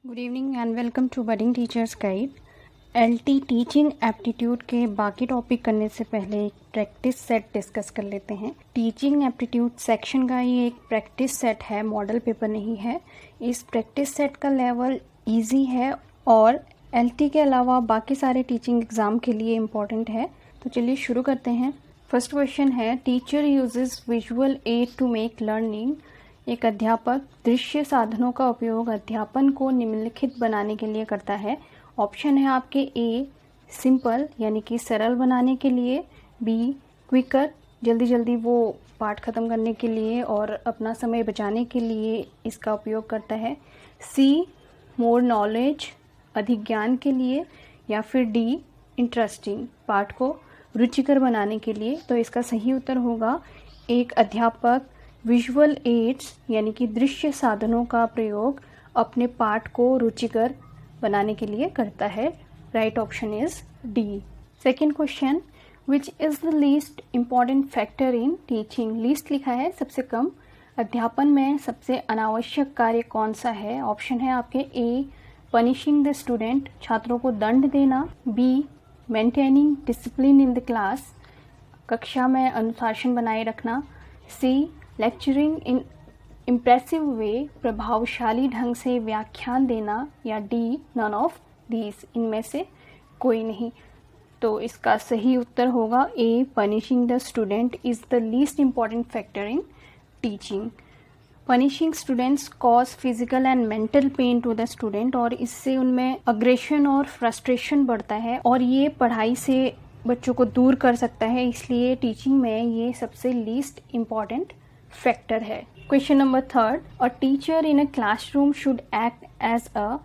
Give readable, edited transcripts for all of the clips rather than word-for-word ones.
Good evening and welcome to budding teachers guide. LT teaching aptitude के बाकी topic करने से पहले एक प्रैक्टिस सेट डिस्कस कर लेते हैं। टीचिंग एप्टीट्यूड सेक्शन का ये एक प्रैक्टिस सेट है, मॉडल पेपर नहीं है। इस प्रैक्टिस सेट का लेवल इजी है और एलटी के अलावा बाकी सारे टीचिंग एग्ज़ाम के लिए इम्पॉर्टेंट है। तो चलिए शुरू करते हैं। फर्स्ट क्वेश्चन है, teacher uses visual aid to make learning. एक अध्यापक दृश्य साधनों का उपयोग अध्यापन को निम्नलिखित बनाने के लिए करता है। ऑप्शन है आपके ए सिंपल यानी कि सरल बनाने के लिए, बी क्विकर जल्दी जल्दी वो पाठ ख़त्म करने के लिए और अपना समय बचाने के लिए इसका उपयोग करता है, सी मोर नॉलेज अधिक ज्ञान के लिए, या फिर डी इंटरेस्टिंग पाठ को रुचिकर बनाने के लिए। तो इसका सही उत्तर होगा एक अध्यापक विजुअल एड्स यानी कि दृश्य साधनों का प्रयोग अपने पाठ को रुचिकर बनाने के लिए करता है। Right option is D. Second question, which is the least important factor in teaching. Least लिखा है सबसे कम, अध्यापन में सबसे अनावश्यक कार्य कौन सा है। ऑप्शन है आपके ए पनिशिंग द स्टूडेंट छात्रों को दंड देना, be maintaining discipline in the class कक्षा में अनुशासन बनाए रखना, सी लेक्चरिंग इन इम्प्रेसिव वे प्रभावशाली ढंग से व्याख्यान देना, या डी नन ऑफ दीज इनमें से कोई नहीं। तो इसका सही उत्तर होगा A punishing the student is the least important factor in teaching. Punishing students cause physical and mental pain to the student और इससे उनमें अग्रेशन और फ्रस्ट्रेशन बढ़ता है और ये पढ़ाई से बच्चों को दूर कर सकता है, इसलिए टीचिंग में ये सबसे लीस्ट इम्पॉर्टेंट फैक्टर है। Question number third, a teacher in a classroom should act as a.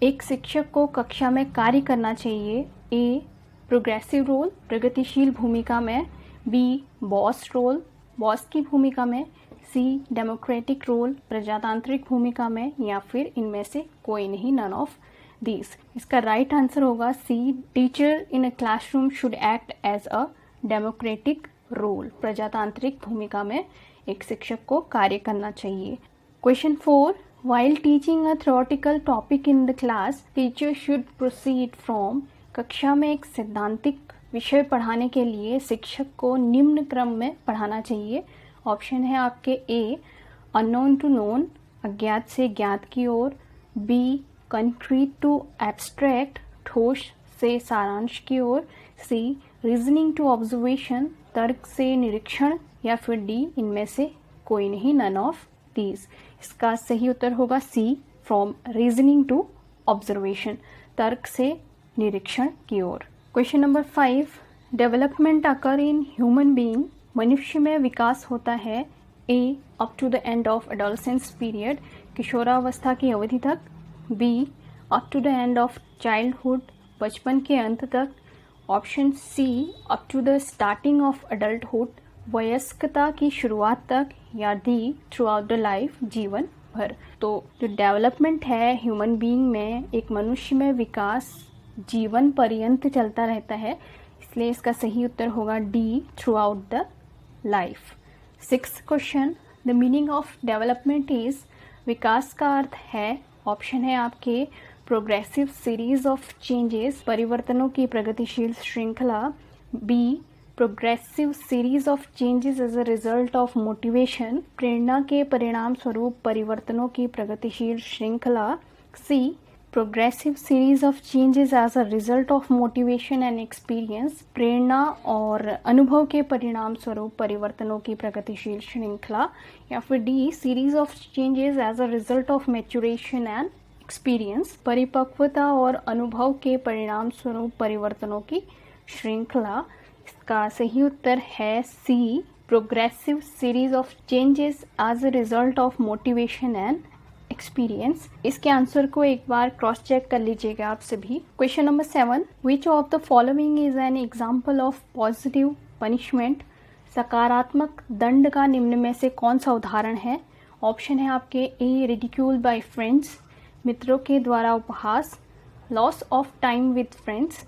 एक शिक्षक को कक्षा में कार्य करना चाहिए, ए प्रोग्रेसिव रोल प्रगतिशील भूमिका में, बी बॉस रोल बॉस की भूमिका में, सी डेमोक्रेटिक रोल प्रजातांत्रिक भूमिका में, या फिर इनमें से कोई नहीं नन ऑफ दीज। इसका राइट आंसर होगा C teacher in a classroom should act as a democratic role प्रजातांत्रिक भूमिका में एक शिक्षक को कार्य करना चाहिए। Question 4, while teaching a theoretical topic in the class teacher should proceed from. कक्षा में एक सैद्धांतिक विषय पढ़ाने के लिए शिक्षक को निम्न क्रम में पढ़ाना चाहिए। ऑप्शन है आपके ए अननोन टू नोन अज्ञात से ज्ञात की ओर, बी कंक्रीट टू एब्स्ट्रैक्ट ठोस से सारांश की ओर, सी रीजनिंग टू ऑब्जर्वेशन तर्क से निरीक्षण, या फिर डी इनमें से कोई नहीं नन ऑफ दीज। इसका सही उत्तर होगा C from reasoning to observation तर्क से निरीक्षण की ओर। Question number 5, development occur in human being. मनुष्य में विकास होता है, A up to the end of adolescence period किशोरावस्था की अवधि तक, B up to the end of childhood बचपन के अंत तक, option C up to the starting of adulthood वयस्कता की शुरुआत तक, या D throughout the life जीवन भर। तो जो डेवलपमेंट है ह्यूमन बीइंग में, एक मनुष्य में विकास जीवन पर्यंत चलता रहता है, इसलिए इसका सही उत्तर होगा D throughout the life. 6th question, the meaning of development is. विकास का अर्थ है, ऑप्शन है आपके प्रोग्रेसिव सीरीज ऑफ चेंजेस परिवर्तनों की प्रगतिशील श्रृंखला, B progressive series of changes as a result of motivation प्रेरणा के परिणाम स्वरूप परिवर्तनों की प्रगतिशील श्रृंखला, C progressive series of changes as a result of motivation and experience प्रेरणा और अनुभव के परिणाम स्वरूप परिवर्तनों की प्रगतिशील श्रृंखला, या फिर D series of changes as a result of maturation and experience परिपक्वता और अनुभव के परिणाम स्वरूप परिवर्तनों की श्रृंखला। इसका सही उत्तर है C progressive series of changes as a result of motivation and experience. इसके आंसर को एक बार क्रॉस चेक कर लीजिएगा आप सभी। Question number 7, which of the following is an example of positive punishment. सकारात्मक दंड का निम्न में से कौन सा उदाहरण है। ऑप्शन है आपके ए रिडिक्यूल बाय फ्रेंड्स मित्रों के द्वारा उपहास, loss of time with friends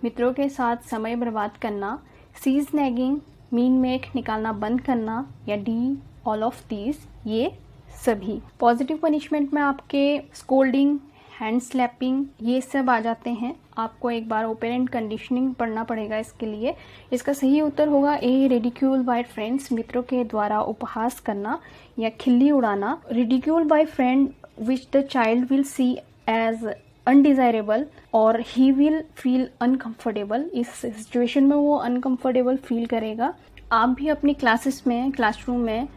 मित्रों के साथ समय बर्बाद करना, सीज नैगिंग मीन मेक निकालना बंद करना, या डी ऑल ऑफ दीज ये सभी। पॉजिटिव पनिशमेंट में आपके स्कोल्डिंग, हैंड स्लैपिंग, ये सब आ जाते हैं। आपको एक बार ओपेरेंट कंडीशनिंग पढ़ना पड़ेगा इसके लिए। इसका सही उत्तर होगा ए, रिडिक्यूल बाय फ्रेंड्स, मित्रों के द्वारा उपहास करना या खिल्ली उड़ाना। Ridicule by friend which the child will see as undesirable और ही विल फील अनकंफर्टेबल। इस सिचुएशन में वो अनकंफर्टेबल फील करेगा। आप भी अपनी क्लासेस में, क्लासरूम में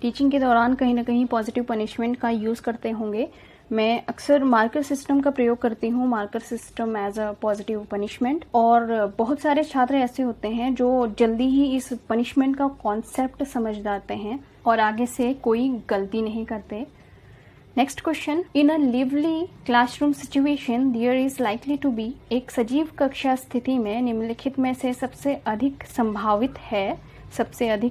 टीचिंग के दौरान कहीं ना कहीं पॉजिटिव पनिशमेंट का यूज़ करते होंगे। मैं अक्सर मार्कर सिस्टम का प्रयोग करती हूँ, marker system as a positive punishment. और बहुत सारे छात्र ऐसे होते हैं जो जल्दी ही इस पनिशमेंट का कॉन्सेप्ट समझ जाते हैं और आगे से कोई गलती नहीं करते। Next question, in a lively classroom situation there is likely to be, एक सजीव कक्षा स्थिति में निम्नलिखित में से सबसे अधिक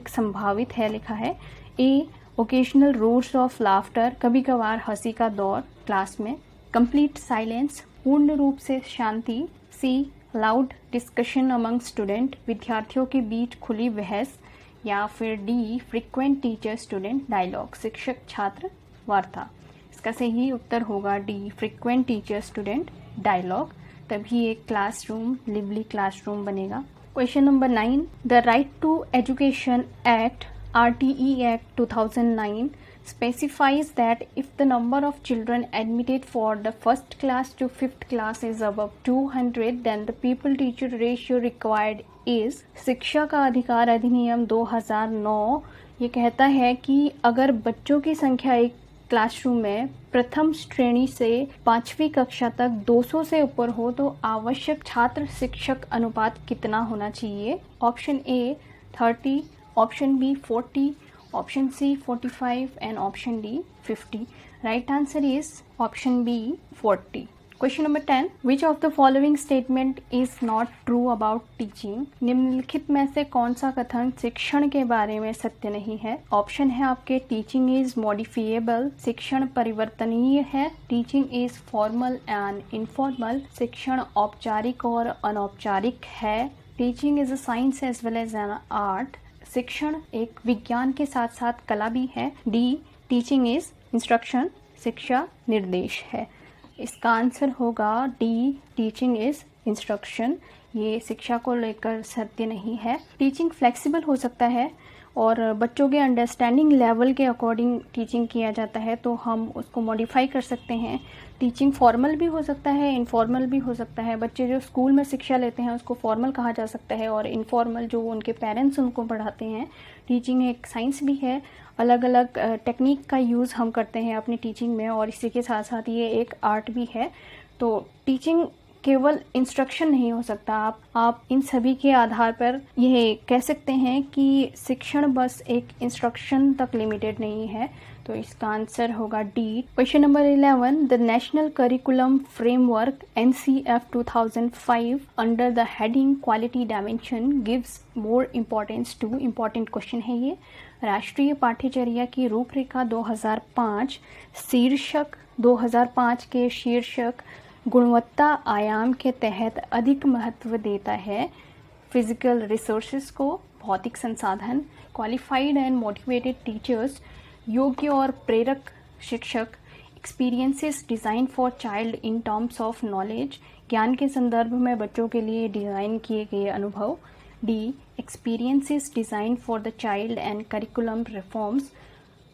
संभावित है लिखा है। ए, ओकेजनल रोर्स ऑफ लाफ्टर, कभी कभार हंसी का दौर क्लास में। कंप्लीट साइलेंस, पूर्ण रूप से शांति। C, loud discussion among student, विद्यार्थियों के बीच खुली बहस। या फिर D, frequent teacher student dialogue, शिक्षक छात्र वार्ता। इसका सही उत्तर होगा D, frequent teacher student dialogue. तभी एक क्लासरूम लिवली क्लासरूम बनेगा। Question number 9, the right to education act RTE Act 2009 specifies that if the number of children admitted for the first class to fifth class is above 200, then the pupil teacher ratio required is। शिक्षा का अधिकार अधिनियम 2009 ये कहता है कि अगर बच्चों की संख्या एक क्लासरूम में प्रथम श्रेणी से 5वीं कक्षा तक 200 से ऊपर हो तो आवश्यक छात्र शिक्षक अनुपात कितना होना चाहिए। Option A 30, option B 40, option C 45 and option D 50। Right answer is option B 40। Question number 10, which of the following statement is not true about teaching, निम्नलिखित में से कौन सा कथन शिक्षण के बारे में सत्य नहीं है। ऑप्शन है आपके टीचिंग इज मॉडिफिएबल, शिक्षण परिवर्तनीय है। Teaching is formal and informal, शिक्षण औपचारिक और अनौपचारिक है। Teaching is a science as well as an art, शिक्षण एक विज्ञान के साथ साथ कला भी है। डी, टीचिंग इज इंस्ट्रक्शन, शिक्षा निर्देश है। इसका आंसर होगा डी, टीचिंग इज इंस्ट्रक्शन। ये शिक्षा को लेकर सत्य नहीं है। टीचिंग फ्लेक्सिबल हो सकता है और बच्चों के अंडरस्टैंडिंग लेवल के अकॉर्डिंग टीचिंग किया जाता है, तो हम उसको मॉडिफाई कर सकते हैं। टीचिंग फॉर्मल भी हो सकता है, इनफॉर्मल भी हो सकता है। बच्चे जो स्कूल में शिक्षा लेते हैं उसको फॉर्मल कहा जा सकता है और इनफॉर्मल जो उनके पेरेंट्स उनको पढ़ाते हैं। टीचिंग एक साइंस भी है, अलग अलग टेक्निक का यूज़ हम करते हैं अपनी टीचिंग में और इसी के साथ साथ ये एक आर्ट भी है। तो टीचिंग केवल इंस्ट्रक्शन नहीं हो सकता। आप इन सभी के आधार पर यह कह सकते हैं कि शिक्षण बस एक इंस्ट्रक्शन तक लिमिटेड नहीं है। तो इसका आंसर होगा D. Question number 11, the national curriculum framework NCF 2005 under the heading quality dimension gives more importance to, important question है ये। राष्ट्रीय पाठ्यचर्या की रूपरेखा 2005 शीर्षक 2005 के शीर्षक गुणवत्ता आयाम के तहत अधिक महत्व देता है फिजिकल रिसोर्सेज को, भौतिक संसाधन, क्वालिफाइड एंड मोटिवेटेड टीचर्स, योग्य और प्रेरक शिक्षक, experiences design for child in terms of knowledge, ज्ञान के संदर्भ में बच्चों के लिए डिज़ाइन किए गए अनुभव। D, experiences design for the child and curriculum reforms,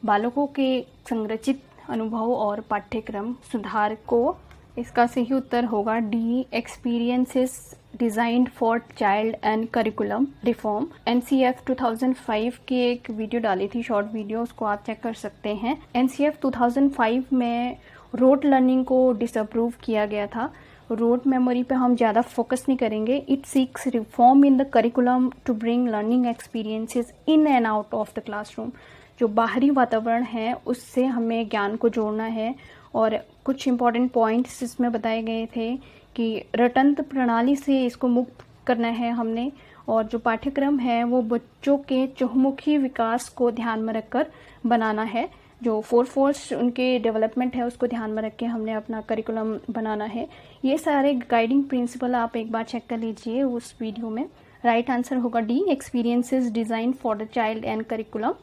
बालकों के संरचित अनुभव और पाठ्यक्रम सुधार को। इसका सही उत्तर होगा D, experiences designed for child and curriculum reform. NCF 2005 की एक वीडियो डाली थी, शॉर्ट वीडियो, उसको आप चेक कर सकते हैं। NCF 2005 में रोट लर्निंग को डिसअप्रूव किया गया था। रोट मेमोरी पे हम ज़्यादा फोकस नहीं करेंगे। It seeks reform in the curriculum to bring learning experiences in and out of the classroom. जो बाहरी वातावरण है उससे हमें ज्ञान को जोड़ना है और कुछ इम्पॉर्टेंट पॉइंट्स इसमें बताए गए थे कि रटंत प्रणाली से इसको मुक्त करना है हमने, और जो पाठ्यक्रम है वो बच्चों के चहुमुखी विकास को ध्यान में रखकर बनाना है। जो 4 फोर्स उनके डेवलपमेंट है उसको ध्यान में रख के हमने अपना करिकुलम बनाना है। ये सारे गाइडिंग प्रिंसिपल आप एक बार चेक कर लीजिए उस वीडियो में। राइट आंसर होगा D, experiences design for the child and curriculum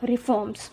reforms.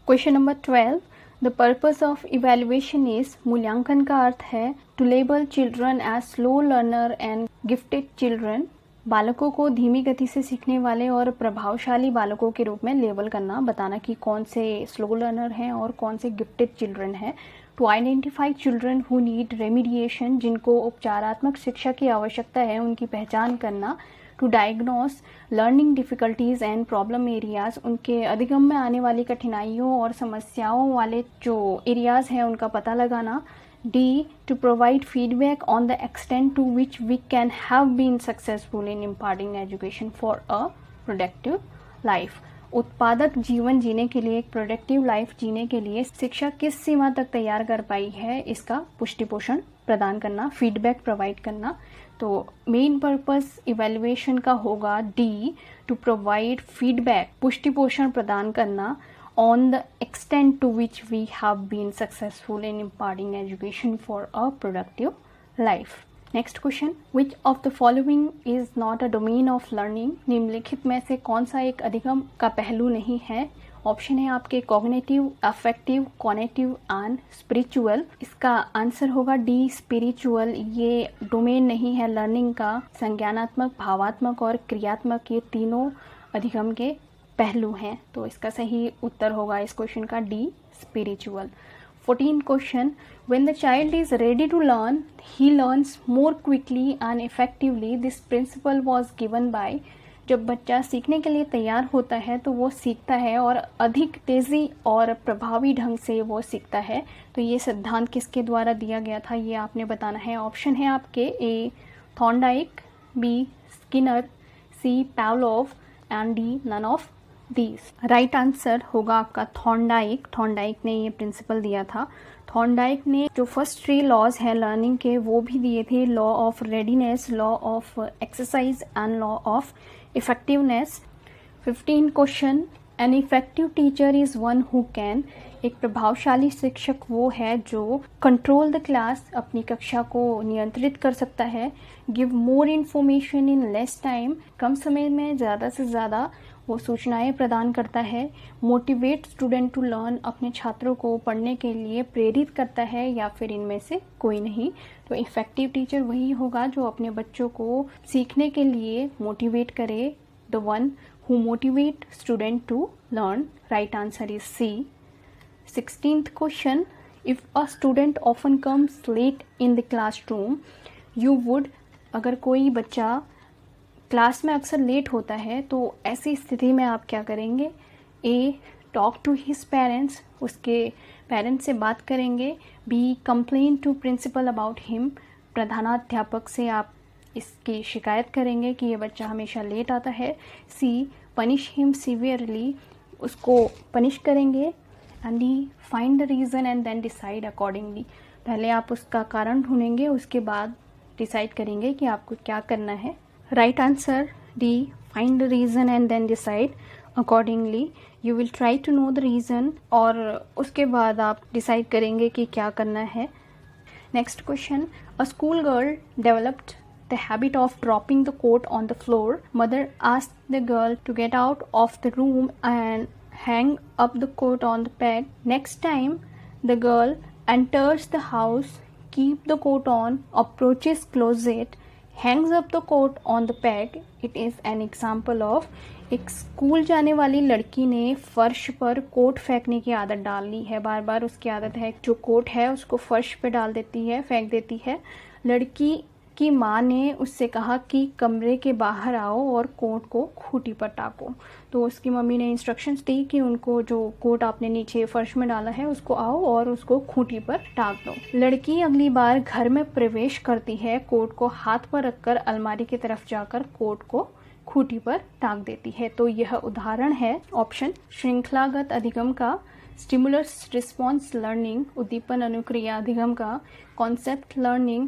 Question number 12, the purpose of evaluation is, मूल्यांकन का अर्थ है to label children as slow learner and gifted children, बालकों को धीमी गति से सीखने वाले और प्रभावशाली बालकों के रूप में लेबल करना, बताना कि कौन से स्लो लर्नर हैं और कौन से गिफ्टेड चिल्ड्रन हैं। To identify children who need remediation, जिनको उपचारात्मक शिक्षा की आवश्यकता है, उनकी पहचान करना। To diagnose learning difficulties and problem areas, उनके अधिगम में आने वाली कठिनाइयों और समस्याओं वाले जो एरियाज़ हैं उनका पता लगाना। D, to provide feedback on the extent to which we can have been successful in imparting education for a productive life, उत्पादक जीवन जीने के लिए, एक प्रोडक्टिव लाइफ जीने के लिए शिक्षा किस सीमा तक तैयार कर पाई है, इसका पुष्टि पोषण प्रदान करना, फीडबैक प्रोवाइड करना। तो मेन पर्पस इवैल्यूएशन का होगा डी, टू प्रोवाइड फीडबैक, पुष्टि पोषण प्रदान करना on the extent to which we have been successful in imparting education for a productive life. Next question, which of the following is not a domain of learning, निम्नलिखित में से कौन सा एक अधिगम का पहलू नहीं है। ऑप्शन है आपके cognitive, affective, cognitive and spiritual. इसका आंसर होगा डी, स्पिरिचुअल। ये डोमेन नहीं है लर्निंग का। संज्ञानात्मक, भावात्मक और क्रियात्मक, ये तीनों अधिगम के पहलू हैं। तो इसका सही उत्तर होगा इस क्वेश्चन का D, spiritual. 14 question, when the child is ready to learn, he learns more quickly and effectively. This principle was given by, जब बच्चा सीखने के लिए तैयार होता है तो वो सीखता है और अधिक तेज़ी और प्रभावी ढंग से वो सीखता है। तो ये सिद्धांत किसके द्वारा दिया गया था, ये आपने बताना है। ऑप्शन है आपके A, Thorndike, B, Skinner, C, Pavlov and D, none of these. Right answer होगा आपका थॉर्नडाइक। थॉर्नडाइक ने ये प्रिंसिपल दिया था। थॉर्नडाइक ने जो फर्स्ट 3 लॉज हैं लर्निंग के वो भी दिए थे, law of readiness, law of exercise and law of effectiveness. 15 question, an effective teacher is one who can, एक प्रभावशाली शिक्षक वो है जो कंट्रोल द क्लास, अपनी कक्षा को नियंत्रित कर सकता है। Give more information in less time, कम समय में ज़्यादा से ज़्यादा वो सूचनाएं प्रदान करता है। मोटिवेट स्टूडेंट टू लर्न, अपने छात्रों को पढ़ने के लिए प्रेरित करता है, या फिर इनमें से कोई नहीं। तो इफ़ेक्टिव टीचर वही होगा जो अपने बच्चों को सीखने के लिए मोटिवेट करे, the one who motivate student to learn. Right answer is C. 16th question, if a student often comes late in the classroom you would, अगर कोई बच्चा क्लास में अक्सर लेट होता है तो ऐसी स्थिति में आप क्या करेंगे। A, talk to his parents, उसके पेरेंट्स से बात करेंगे। B, complain to principal about him, प्रधानाध्यापक से आप इसकी शिकायत करेंगे कि ये बच्चा हमेशा लेट आता है। सी, पनिश हिम सीवियरली, उसको पनिश करेंगे। And D, find the reason and then decide accordingly, पहले आप उसका कारण ढूंढेंगे, उसके बाद डिसाइड करेंगे कि आपको क्या करना है। Right answer D, find the reason and then decide accordingly. You will try to know the reason और उसके बाद आप डिसाइड करेंगे कि क्या करना है। Next question, a school girl developed the habit of dropping the coat on the floor. Mother asked the girl to get out of the room and hang up the coat on the peg. Next time the girl enters the house, keep the coat on, approaches closet, hangs up the coat on the peg. It is an example of, एक school जाने वाली लड़की ने फर्श पर coat फेंकने की आदत डाल ली है। बार बार उसकी आदत है जो कोट है उसको फर्श पे डाल देती है, फेंक देती है। लड़की की माँ ने उससे कहा कि कमरे के बाहर आओ और कोट को खूंटी पर टाको। तो उसकी मम्मी ने इंस्ट्रक्शंस दी कि उनको जो कोट आपने नीचे फर्श में डाला है उसको आओ और उसको खूंटी पर टाक दो। लड़की अगली बार घर में प्रवेश करती है, कोट को हाथ पर रखकर अलमारी की तरफ जाकर कोट को खूंटी पर टाक देती है। तो यह उदाहरण है ऑप्शन श्रृंखलागत अधिगम का, स्टिमुलस रिस्पॉन्स लर्निंग उद्दीपन अनुक्रिया अधिगम का, कॉन्सेप्ट लर्निंग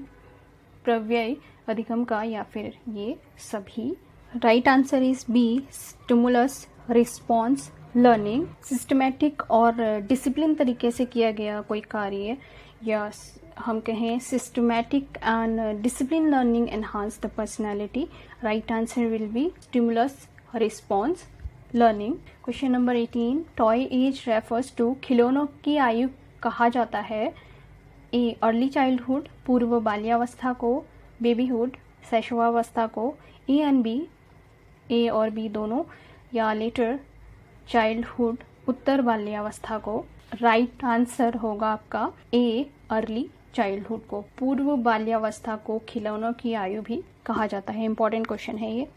प्रव्यय अधिगम का, या फिर ये सभी। Right answer is B, stimulus response learning. Systematic और डिसिप्लिन तरीके से किया गया कोई कार्य, या हम कहें systematic and discipline learning enhance the personality. Right answer will be stimulus response learning. Question number 18, toy age refers to, खिलौनों की आयु कहा जाता है? ए अर्ली चाइल्डहुड, पूर्व बाल्यावस्था को, बेबीहुड, शैशवावस्था को, ए एंड बी, ए और बी दोनों, या लेटर चाइल्डहुड, उत्तर बाल्यावस्था को। राइट आंसर होगा आपका ए अर्ली चाइल्डहुड को, पूर्व बाल्यावस्था को खिलौनों की आयु भी कहा जाता है। इंपॉर्टेंट क्वेश्चन है ये।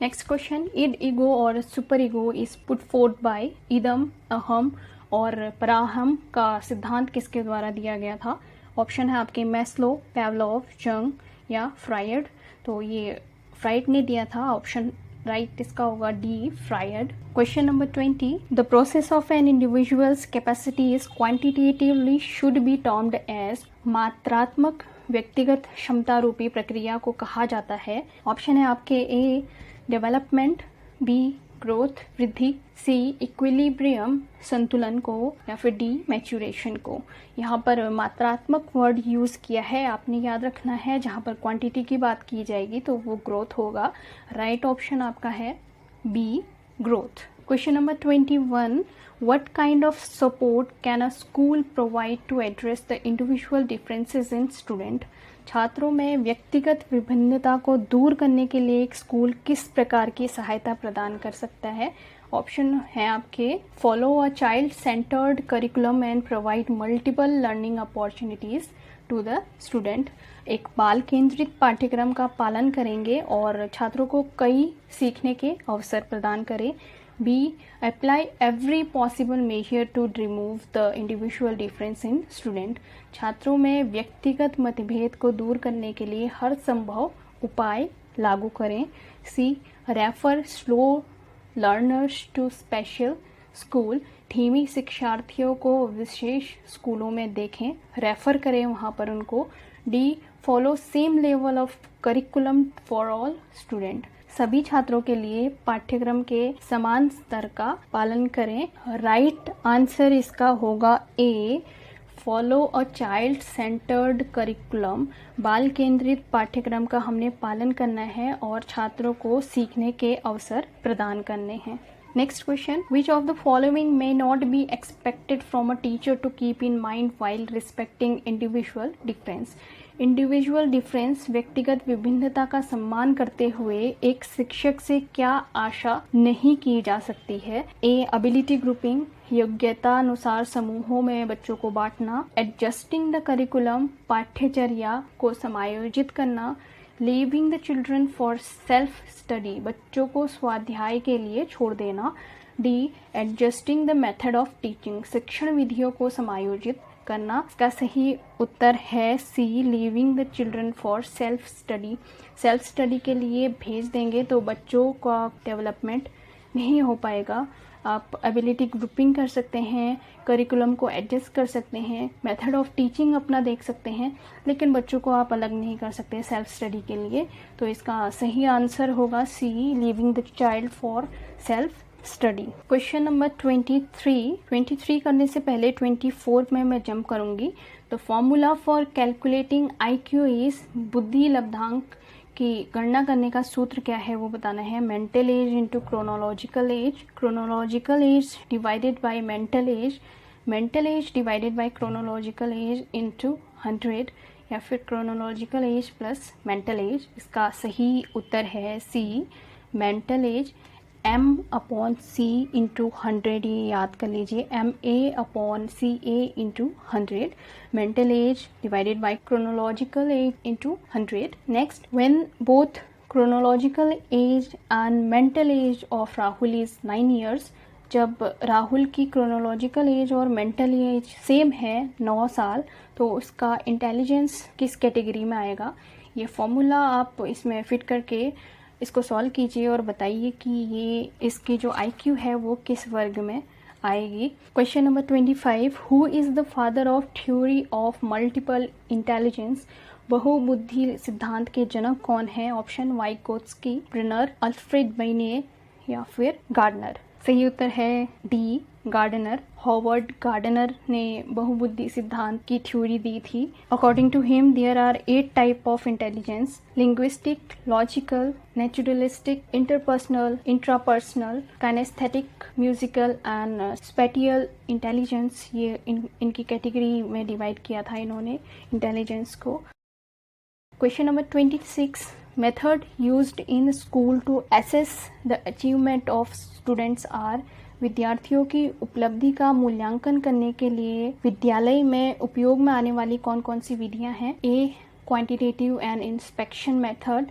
नेक्स्ट क्वेश्चन, इड ईगो और super ego is put forth by, इदम, अहम और पराहम का सिद्धांत किसके द्वारा दिया गया था? ऑप्शन है आपके मैस्लो, पैवलोव, जंग या फ्रायड। तो ये फ्रायड ने दिया था। ऑप्शन राइट इसका होगा D, Freud. Question number 20, the process of an individual's capacity is quantitatively should be termed as, मात्रात्मक व्यक्तिगत क्षमता रूपी प्रक्रिया को कहा जाता है। ऑप्शन है आपके ए डेवलपमेंट, बी ग्रोथ, वृद्धि, सी इक्विलिब्रियम, संतुलन को, या फिर डी मैच्यूरेशन को। यहाँ पर मात्रात्मक वर्ड यूज किया है, आपने याद रखना है। जहाँ पर क्वांटिटी की बात की जाएगी तो वो ग्रोथ होगा। राइट ऑप्शन आपका है B, growth. Question number 21, what kind of support can a school provide to address the individual differences in student? छात्रों में व्यक्तिगत विभिन्नता को दूर करने के लिए एक स्कूल किस प्रकार की सहायता प्रदान कर सकता है? ऑप्शन है आपके, follow a child centred curriculum and provide multiple learning opportunities to the student. एक बाल केंद्रित पाठ्यक्रम का पालन करेंगे और छात्रों को कई सीखने के अवसर प्रदान करें। B apply every possible measure to remove the individual difference in student. छात्रों में व्यक्तिगत मतभेद को दूर करने के लिए हर संभव उपाय लागू करें। C refer slow learners to special school, धीमी शिक्षार्थियों को विशेष स्कूलों में देखें, रेफर करें वहाँ पर उनको। D follow same level of curriculum for all student, सभी छात्रों के लिए पाठ्यक्रम के समान स्तर का पालन करें। राइट आंसर इसका होगा A, follow a child centred curriculum. बाल केंद्रित पाठ्यक्रम का हमने पालन करना है और छात्रों को सीखने के अवसर प्रदान करने हैं। Next question, which of the following may not be expected from a teacher to keep in mind while respecting individual difference? Individual difference, व्यक्तिगत विभिन्नता का सम्मान करते हुए एक शिक्षक से क्या आशा नहीं की जा सकती है? ए एबिलिटी ग्रुपिंग, योग्यता अनुसार समूहों में बच्चों को बांटना, एडजस्टिंग द करिकुलम, पाठ्यचर्या को समायोजित करना, leaving the children for self study, बच्चों को स्वाध्याय के लिए छोड़ देना। D adjusting the method of teaching, शिक्षण विधियों को समायोजित करना। इसका सही उत्तर है C, leaving the children for self study. Self study के लिए भेज देंगे तो बच्चों का डेवलपमेंट नहीं हो पाएगा। आप एबिलिटी ग्रुपिंग कर सकते हैं, करिकुलम को एडजस्ट कर सकते हैं, मेथड ऑफ टीचिंग अपना देख सकते हैं, लेकिन बच्चों को आप अलग नहीं कर सकते सेल्फ स्टडी के लिए। तो इसका सही आंसर होगा C, leaving the child for self study. Question number 23 करने से पहले 24 में मैं जंप करूंगी। तो formula for calculating IQ is, बुद्धि लब्धांक की गणना करने का सूत्र क्या है वो बताना है। Mental as into chronological age, chronological age divided by mental as, mental as divided by chronological age into 100, या फिर chronological age plus mental as. इसका सही उत्तर है सी, मेंटल एज m/c इंटू 100, ये याद कर लीजिए, MA/CA into 100, mental as divided by chronological age into 100। Next, when both chronological age and mental as of Rahul is 9 years, जब राहुल की क्रोनोलॉजिकल एज और मेंटल एज सेम है 9 साल, तो उसका इंटेलिजेंस किस कैटेगरी में आएगा? ये फॉर्मूला आप इसमें फिट करके इसको सॉल्व कीजिए और बताइए कि ये इसकी जो IQ है वो किस वर्ग में आएगी। Question number 25, who is the father of theory of multiple intelligence? बहुबुद्धि सिद्धांत के जनक कौन है? Option Vygotsky, Bruner, Alfred Binet या फिर गार्डनर। सही उत्तर है डी, गार्डनर। हॉवर्ड गार्डनर ने बहुबुद्धि सिद्धांत की थ्योरी दी थी। According to him there are 8 type of intelligence: linguistic, logical, naturalistic, interpersonal, intrapersonal, kinesthetic, musical and spatial intelligence. ये इनकी कैटेगरी में डिवाइड किया था इन्होंने इंटेलिजेंस को। Question number 26, method used in school to assess the achievement of students are. विद्यार्थियों की उपलब्धि का मूल्यांकन करने के लिए विद्यालय में उपयोग में आने वाली कौन कौन सी विधियां हैं? A, quantitative and inspection method,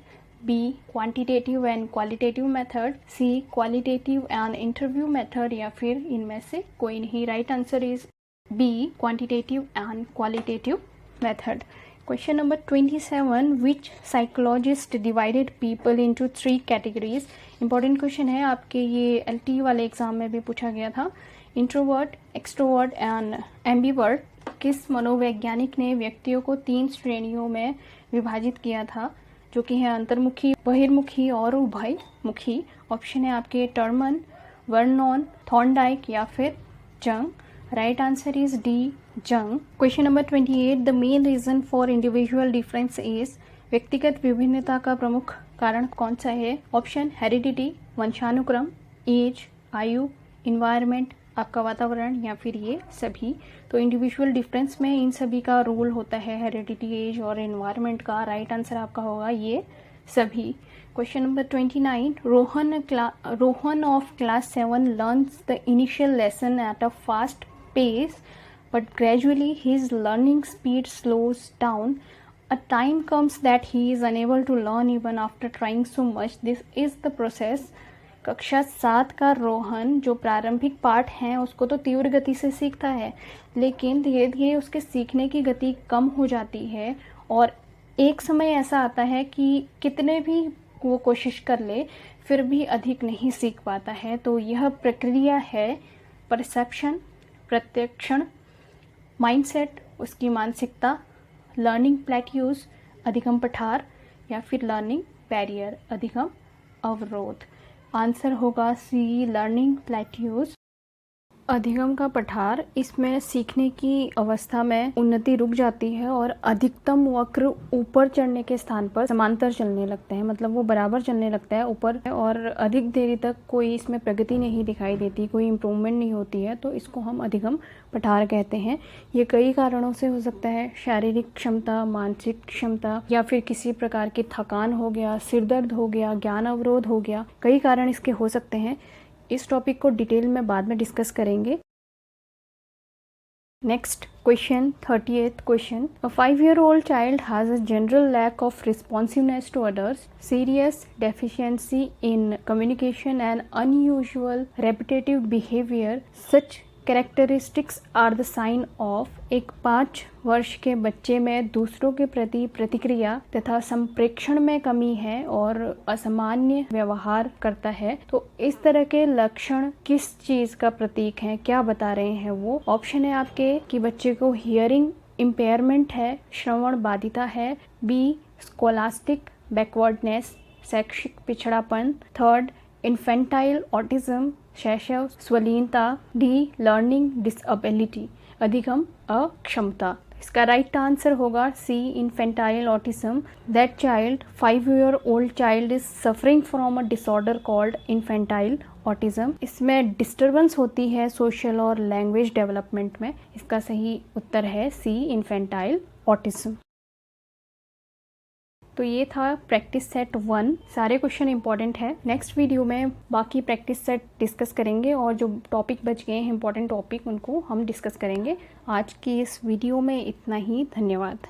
B, quantitative and qualitative method, C, qualitative and interview method, या फिर इनमें से कोई नहीं। Right answer is B, quantitative and qualitative method. Question number 27, which psychologist divided people into 3 categories? Important question है आपके, ये LT वाले एग्जाम में भी पूछा गया था। Introvert, extrovert and ambivert. किस मनोवैज्ञानिक ने व्यक्तियों को 3 श्रेणियों में विभाजित किया था, जो कि है अंतर्मुखी, बहिर्मुखी और उभयमुखी? ऑप्शन है आपके टर्मन, वर्नॉन, थॉर्नडाइक या फिर Jung. Right answer is D, Jung. Question number 28, the main reason for individual difference is. व्यक्तिगत विभिन्नता का प्रमुख कारण कौन सा है? ऑप्शन हेरिडिटी, वंशानुक्रम, एज, आयु, इन्वायरमेंट, आपका वातावरण, या फिर ये सभी। तो इंडिविजुअल डिफरेंस में इन सभी का रोल होता है, हेरिडिटी, एज और इन्वायरमेंट का। राइट आंसर आपका होगा ये सभी। Question number 29, Rohan of class 7 learns the initial lesson at a fast pace, but gradually his learning speed slows down. A time comes that he is unable to learn even after trying so much. This is the process. कक्षा 7 का रोहन जो प्रारंभिक पाठ हैं उसको तो तीव्र गति से सीखता है, लेकिन धीरे धीरे उसके सीखने की गति कम हो जाती है और एक समय ऐसा आता है कि कितने भी वो कोशिश कर ले फिर भी अधिक नहीं सीख पाता है। तो यह प्रक्रिया है परसेप्शन, प्रत्यक्षण, माइंडसेट, उसकी मानसिकता, लर्निंग प्लेट्यूज, अधिगम पठार, या फिर लर्निंग बैरियर, अधिगम अवरोध। आंसर होगा सी, लर्निंग प्लेट्यूज। अधिगम का पठार, इसमें सीखने की अवस्था में उन्नति रुक जाती है और अधिकतम वक्र ऊपर चढ़ने के स्थान पर समांतर चलने लगते हैं, मतलब वो बराबर चलने लगता है ऊपर, और अधिक देरी तक कोई इसमें प्रगति नहीं दिखाई देती, कोई इम्प्रूवमेंट नहीं होती है, तो इसको हम अधिगम पठार कहते हैं। ये कई कारणों से हो सकता है, शारीरिक क्षमता, मानसिक क्षमता, या फिर किसी प्रकार की थकान हो गया, सिरदर्द हो गया, ज्ञान अवरोध हो गया, कई कारण इसके हो सकते हैं। इस टॉपिक को डिटेल में बाद में डिस्कस करेंगे। Next question, 38th question, a 5-year-old child has a general lack of responsiveness to others, serious deficiency in communication and unusual repetitive behavior. Such characteristics are the sign of। एक 5 वर्ष के बच्चे में दूसरों के प्रति प्रतिक्रिया तथा संप्रेक्षण में कमी है और असामान्य व्यवहार करता है। तो इस तरह के लक्षण किस चीज का प्रतीक है, क्या बता रहे हैं वो? ऑप्शन है आपके कि बच्चे को हियरिंग इम्पेयरमेंट है, श्रवण बाधिता है, बी, स्कोलास्टिक बैकवर्डनेस, शैक्षिक पिछड़ापन, थर्ड, इन्फेंटाइल ऑटिज्म, शैशव स्वलीनता, डी, लर्निंग डिसएबिलिटी, अधिगम अक्षमता। इसका राइट आंसर होगा C, infantile autism. That child, 5-year-old child is suffering from a disorder called infantile autism. इसमें डिस्टर्बेंस होती है सोशल और लैंग्वेज डेवलपमेंट में। इसका सही उत्तर है सी, इन्फेंटाइल ऑटिज्म। तो ये था प्रैक्टिस सेट 1। सारे क्वेश्चन इंपॉर्टेंट है। नेक्स्ट वीडियो में बाकी प्रैक्टिस सेट डिस्कस करेंगे और जो टॉपिक बच गए हैं इंपॉर्टेंट टॉपिक उनको हम डिस्कस करेंगे। आज की इस वीडियो में इतना ही। धन्यवाद।